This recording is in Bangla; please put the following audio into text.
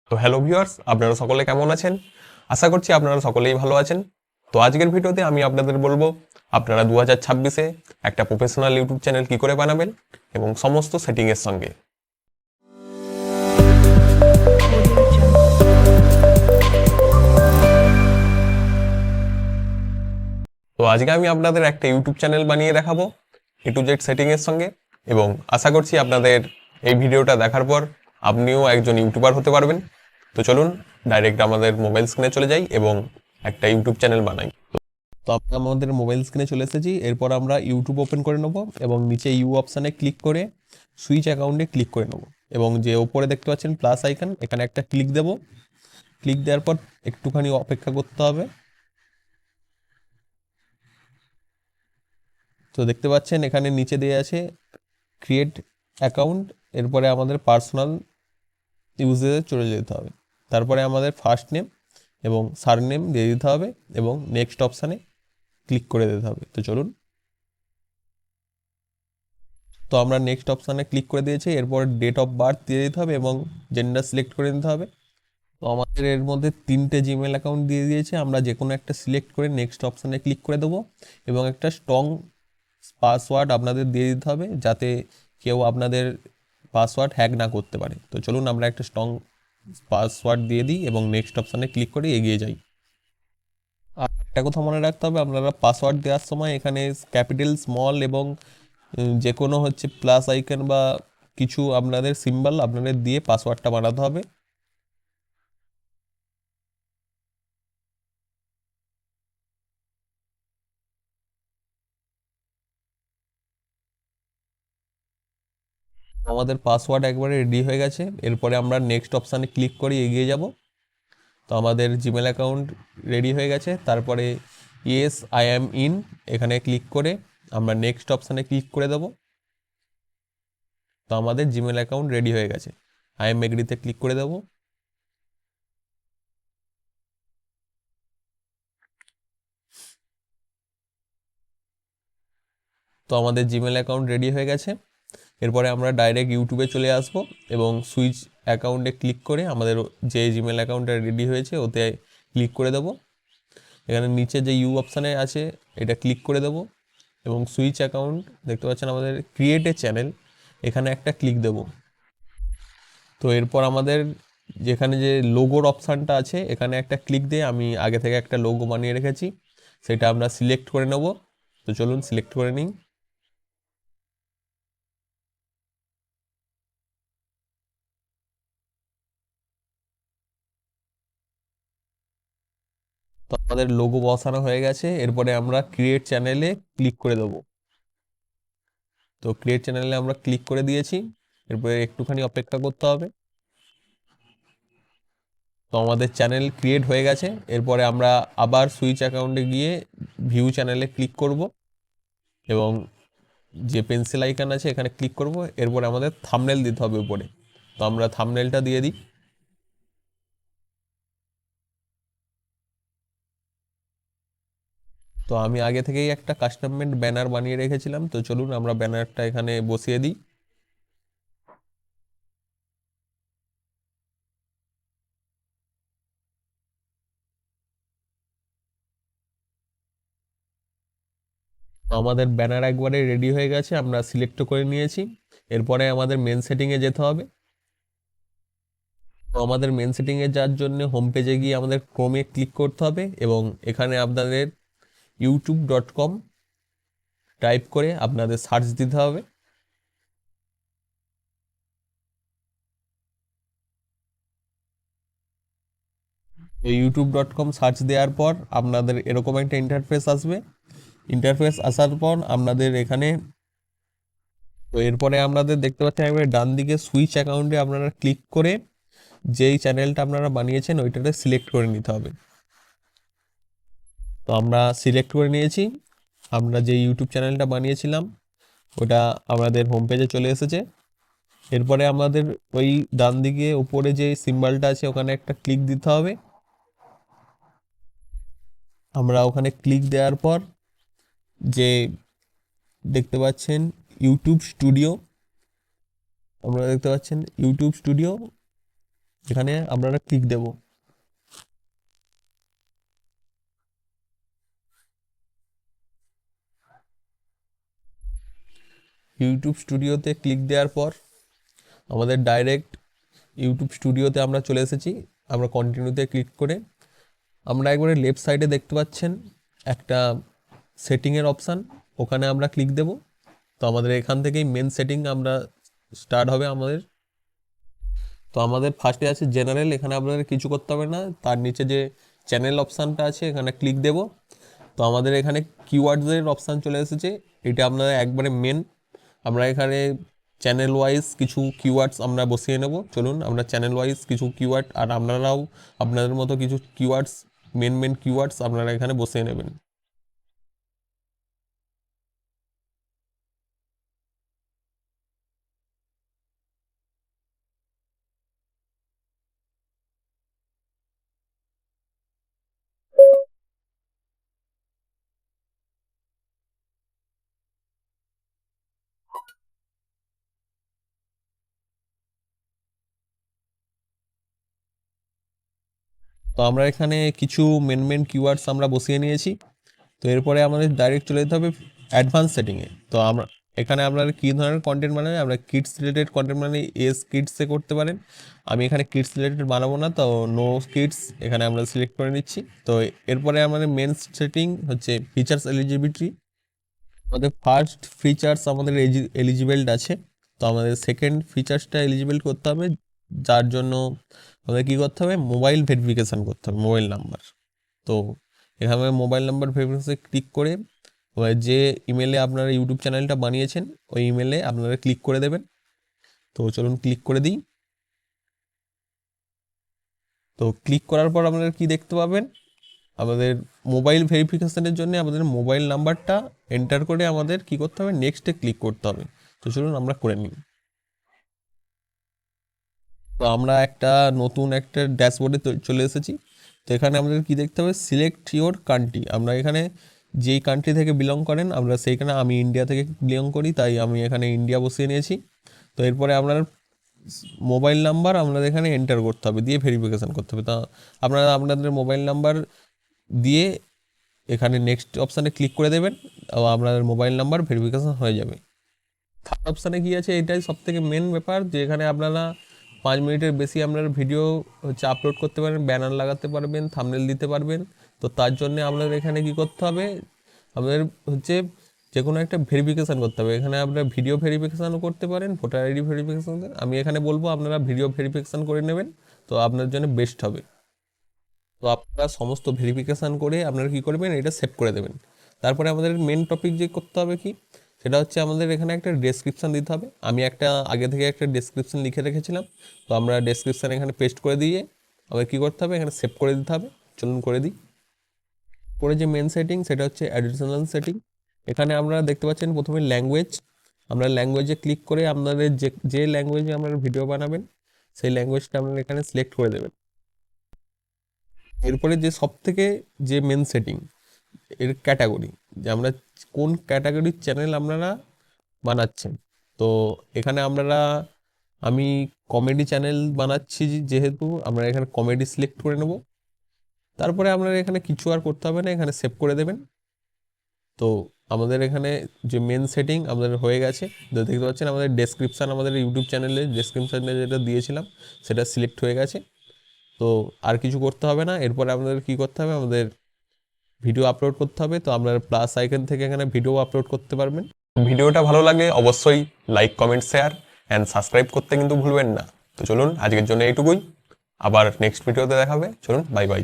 তো হ্যালো ভিউয়ার্স, আপনারা সকলে কেমন আছেন? আশা করছি আপনারা সকলেই ভালো আছেন। তো আজকের ভিডিওতে আমি আপনাদের বলবো আপনারা 2026-এ একটা প্রফেশনাল ইউটিউব চ্যানেল কি করে বানাবেন এবং সমস্ত সেটিংয়ের সঙ্গে। তো আজকে আমি আপনাদের একটা ইউটিউব চ্যানেল বানিয়ে দেখাবো A to Z সেটিংয়ের সঙ্গে, এবং আশা করছি আপনাদের এই ভিডিওটা দেখার পর আপনিও একজন ইউটিউবার হতে পারবেন। তো চলুন ডাইরেক্ট আমাদের মোবাইল স্ক্রিনে চলে যাই এবং একটা ইউটিউব চ্যানেল বানাই। তো আমরা আমাদের মোবাইল স্ক্রিনে চলে এসেছি। এরপর আমরা ইউটিউব ওপেন করে নেব এবং নিচে ইউ অপশানে ক্লিক করে সুইচ অ্যাকাউন্টে ক্লিক করে নেব, এবং যে ওপরে দেখতে পাচ্ছেন প্লাস আইকন, এখানে একটা ক্লিক দেব। ক্লিক দেওয়ার পর একটুখানি অপেক্ষা করতে হবে। তো দেখতে পাচ্ছেন এখানে নিচে দিয়ে আছে ক্রিয়েট অ্যাকাউন্ট। এরপরে আমাদের পার্সোনাল ইউজেসে চলে যেতে হবে। তারপরে আমাদের ফার্স্ট নেম এবং সারনেম দিয়ে দিতে হবে এবং নেক্সট অপশানে ক্লিক করে দিতে হবে। তো চলুন, তো আমরা নেক্সট অপশানে ক্লিক করে দিয়েছি। এরপর ডেট অফ বার্থ দিয়ে দিতে হবে এবং জেন্ডার সিলেক্ট করে নিতে হবে। তো আমাদের এর মধ্যে 3টে জিমেল অ্যাকাউন্ট দিয়ে দিয়েছে। আমরা যে কোনো একটা সিলেক্ট করে নেক্সট অপশানে ক্লিক করে দেবো এবং একটা স্ট্রং পাসওয়ার্ড আপনাদের দিয়ে দিতে হবে, যাতে কেউ আপনাদের পাসওয়ার্ড হ্যাক না করতে পারে। তো চলুন আমরা একটা স্ট্রং পাসওয়ার্ড দিয়ে দিই এবং নেক্সট অপশানে ক্লিক করে এগিয়ে যাই। আর একটা কথা মনে রাখতে হবে, আপনারা পাসওয়ার্ড দেওয়ার সময় এখানে ক্যাপিটাল, স্মল এবং যে কোনো প্লাস আইকন বা কিছু আপনাদের সিম্বল আপনাদের দিয়ে পাসওয়ার্ডটা বানাতে হবে। আমাদের পাসওয়ার্ড একবারে রেডি হয়ে গেছে। এরপরে আমরা নেক্সট অপশানে ক্লিক করে এগিয়ে যাব। তো আমাদের জিমেল অ্যাকাউন্ট রেডি হয়ে গেছে। তারপরে ইয়েস আই অ্যাম ইন এখানে ক্লিক করে আমরা নেক্সট অপশানে ক্লিক করে দেব। তো আমাদের জিমেল অ্যাকাউন্ট রেডি হয়ে গেছে। আই এম এগ্রিতে ক্লিক করে দেব। তো আমাদের জিমেল অ্যাকাউন্ট রেডি হয়ে গেছে। এরপরে আমরা ডাইরেক্ট ইউটিউবে চলে আসব এবং সুইচ অ্যাকাউন্টে ক্লিক করে আমাদের যে জিমেল অ্যাকাউন্টটা রেডি হয়েছে ওতে ক্লিক করে দেব। এখানে নিচে যে ইউ অপশানে আছে এটা ক্লিক করে দেব এবং সুইচ অ্যাকাউন্ট দেখতে পাচ্ছেন আমাদের ক্রিয়েট এ চ্যানেল, এখানে একটা ক্লিক দেব। তো এরপর আমাদের যেখানে যে লোগোর অপশানটা আছে এখানে একটা ক্লিক দিয়ে, আমি আগে থেকে একটা লোগো বানিয়ে রেখেছি সেটা আমরা সিলেক্ট করে নেব। তো চলুন সিলেক্ট করে নিই। তো আমাদের লোগো বসানো হয়ে গেছে। এরপরে আমরা ক্রিয়েট চ্যানেলে ক্লিক করে দেবো। তো ক্রিয়েট চ্যানেলে আমরা ক্লিক করে দিয়েছি। এরপরে একটুখানি অপেক্ষা করতে হবে। তো আমাদের চ্যানেল ক্রিয়েট হয়ে গেছে। এরপরে আমরা আবার সুইচ অ্যাকাউন্টে গিয়ে ভিউ চ্যানেলে ক্লিক করব এবং যে পেন্সিল আইকন আছে এখানে ক্লিক করব। এরপরে আমাদের থাম্বনেল দিতে হবে উপরে। তো আমরা থাম্বনেলটা দিয়ে দিই। তো আমি আগে থেকেই একটা কাস্টম মেড ব্যানার বানিয়ে রেখেছিলাম। তো চলুন আমরা ব্যানারটা এখানে বসিয়ে দিই। তো আমাদের ব্যানার একবারে রেডি হয়ে গেছে, আমরা সিলেক্ট করে নিয়েছি। এরপরে আমাদের মেন সেটিংয়ে যেতে হবে। তো আমাদের মেন সেটিংয়ে যাওয়ার জন্য হোম পেজে গিয়ে আমাদের ক্রোমে ক্লিক করতে হবে এবং এখানে আপনাদের youtube.com টাইপ করে আপনাদের সার্চ দিতে হবে। তো youtube.com সার্চ দেওয়ার পর আপনাদের এরকম একটা ইন্টারফেস আসবে। ইন্টারফেস আসার পর আপনাদের এখানে, তো এরপরে আপনাদের দেখতে পাচ্ছেন একবারে ডান দিকে সুইচ অ্যাকাউন্টে আপনারা ক্লিক করে যেই চ্যানেলটা আপনারা বানিয়েছেন ওইটাতে সিলেক্ট করে নিতে হবে। তো আমরা সিলেক্ট করে নিয়েছি। আমরা যে ইউটিউব চ্যানেলটা বানিয়েছিলাম ওটা আমাদের হোম পেজে চলে এসেছে। এরপরে আমাদের ওই ডান দিকে উপরে যে সিম্বলটা আছে ওখানে একটা ক্লিক দিতে হবে। আমরা ওখানে ক্লিক দেওয়ার পর যে দেখতে পাচ্ছেন ইউটিউব স্টুডিও, আপনারা দেখতে পাচ্ছেন ইউটিউব স্টুডিও, এখানে আপনারা ক্লিক দেব। ইউটিউব স্টুডিওতে ক্লিক দেওয়ার পর আমাদের ডাইরেক্ট ইউটিউব স্টুডিওতে আমরা চলে এসেছি। আমরা কন্টিনিউতে ক্লিক করে আমরা একবারে লেফট সাইডে দেখতে পাচ্ছেন একটা সেটিংয়ের অপশান, ওখানে আমরা ক্লিক দেব। তো আমাদের এখান থেকেই মেন সেটিং আমরা স্টার্ট হবে আমাদের। তো আমাদের ফার্স্টে আছে জেনারেল, এখানে আপনাদের কিছু করতে হবে না। তার নিচে যে চ্যানেল অপশানটা আছে এখানে ক্লিক দেব। তো আমাদের এখানে কিওয়ার্ডসের অপশান চলে এসেছে, এটা আপনারা একবারে মেন। আমরা এখানে চ্যানেল ওয়াইজ কিছু কিওয়ার্ডস আমরা বসিয়ে নেব। চলুন আমরা চ্যানেল ওয়াইজ কিছু কিওয়ার্ড, আর আপনারাও আপনাদের মতো কিছু কিওয়ার্ডস, মেন কিওয়ার্ডস আপনারা এখানে বসিয়ে নেবেন। তো আমরা এখানে কিছু মেন কিওয়ার্ডস আমরা বসিয়ে নিয়েছি। তো এরপরে আমাদের ডাইরেক্ট চলে যেতে হবে অ্যাডভান্স সেটিংয়ে। তো আমরা এখানে আপনারা কী ধরনের কন্টেন্ট বানাবেন, আমরা কিডস রিলেটেড কন্টেন্ট মানে এস কিডসে করতে পারেন। আমি এখানে কিডস রিলেটেড বানাবো না, তো নো কিডস এখানে আমরা সিলেক্ট করে নিচ্ছি। তো এরপরে আমাদের মেন সেটিং হচ্ছে ফিচার্স এলিজিবিলিটি। আমাদের ফার্স্ট ফিচার্স আমাদের এলিজিবেল আছে। তো আমাদের সেকেন্ড ফিচার্সটা এলিজিবল করতে হবে, যার জন্য আমাদের কী করতে হবে, মোবাইল ভেরিফিকেশান করতে হবে, মোবাইল নাম্বার। তো এখানে মোবাইল নাম্বার ভেরিফিকেশানে ক্লিক করে যে ইমেলে আপনারা ইউটিউব চ্যানেলটা বানিয়েছেন ওই ইমেলে আপনারা ক্লিক করে দেবেন। তো চলুন ক্লিক করে দিই। তো ক্লিক করার পর আপনারা কি দেখতে পাবেন, আমাদের মোবাইল ভেরিফিকেশানের জন্য আমাদের মোবাইল নাম্বারটা এন্টার করে আমাদের কি করতে হবে, নেক্সটে ক্লিক করতে হবে। তো চলুন আমরা করে নিই। তো আমরা নতুন একটা ড্যাশবোর্ডে চলে এসেছি। তো এখানে আমাদের কি দেখতে হবে, সিলেক্ট ইওর কান্ট্রি। আমরা এখানে যেই কান্ট্রি থেকে বিলং করেন আমরা সেইখানে, আমি ইন্ডিয়া থেকে বিলং করি তাই আমি এখানে ইন্ডিয়া বসিয়ে নিয়েছি। তো এরপরে আপনার মোবাইল নাম্বার আপনাদের এখানে এন্টার করতে হবে, দিয়ে ভেরিফিকেশান করতে হবে। তা আপনারা আপনাদের মোবাইল নাম্বার দিয়ে এখানে নেক্সট অপশানে ক্লিক করে দেবেন, আপনাদের মোবাইল নাম্বার ভেরিফিকেশান হয়ে যাবে। থার্ড অপশানে কী আছে, এটাই সবথেকে মেন ব্যাপার, যে এখানে আপনারা 5 মিনিটের বেশি আপনার ভিডিও আপলোড করতে পারেন, ব্যানার লাগাতে পারবেন, থাম্বনেল দিতে পারবেন। তো তার জন্য আপনাদের এখানে কি করতে হবে, আপনাদের যে কোনো একটা ভেরিফিকেশান করতে হবে। এখানে আপনারা ভিডিও ভেরিফিকেশানও করতে পারেন, ভোটার আইডি ভেরিফিকেশান। আমি এখানে বলবো আপনারা ভিডিও ভেরিফিকেশান করে নেবেন, তো আপনার জন্য বেস্ট হবে। তো আপনারা সমস্ত ভেরিফিকেশান করে আপনারা কী করবেন, এটা সেভ করে দেবেন। তারপরে আমাদের মেন টপিক যে করতে হবে কি, সেটা হচ্ছে আমাদের এখানে একটা ডেসক্রিপশান দিতে হবে। আমি আগে থেকে একটা ডেসক্রিপশান লিখে রেখেছিলাম, তো আমরা ডেসক্রিপশান এখানে পেস্ট করে দিয়ে আমাদের কী করতে হবে, এখানে সেভ করে দিতে হবে। চলুন করে দিই। পরে যে মেন সেটিং সেটা হচ্ছে অ্যাডিশনাল সেটিং। এখানে আপনারা দেখতে পাচ্ছেন প্রথমে ল্যাঙ্গুয়েজ। আমরা ল্যাঙ্গুয়েজে ক্লিক করে আপনাদের যে ল্যাঙ্গুয়েজে আপনারা ভিডিও বানাবেন সেই ল্যাঙ্গুয়েজটা আপনারা এখানে সিলেক্ট করে দেবেন। এরপরে যে মেন সেটিং, এর ক্যাটাগরি, যে আমরা কোন ক্যাটাগরির চ্যানেল আপনারা বানাচ্ছেন। তো এখানে আমি কমেডি চ্যানেল বানাচ্ছি, যেহেতু আমরা এখানে কমেডি সিলেক্ট করে নেব। তারপরে আপনারা এখানে কিছু আর করতে হবে না, এখানে সেভ করে দেবেন। তো আমাদের এখানে যে মেন সেটিং আমাদের হয়ে গেছে। দেখতে পাচ্ছেন আমাদের ডেসক্রিপশান, আমাদের ইউটিউব চ্যানেলে ডেসক্রিপশানে যেটা দিয়েছিলাম সেটা সিলেক্ট হয়ে গেছে। তো আর কিছু করতে হবে না। এরপরে আপনাদের কী করতে হবে, আমাদের ভিডিও আপলোড করতে হবে। তো আপনারা প্লাস আইকন থেকে এখানে ভিডিও আপলোড করতে পারবেন। ভিডিওটা ভালো লাগলে অবশ্যই like, comment, share and subscribe করতে কিন্তু ভুলবেন না। তো চলুন আজকের জন্য এইটুকুই, আবার নেক্সট ভিডিওতে দেখাবে। চলুন, বাই বাই।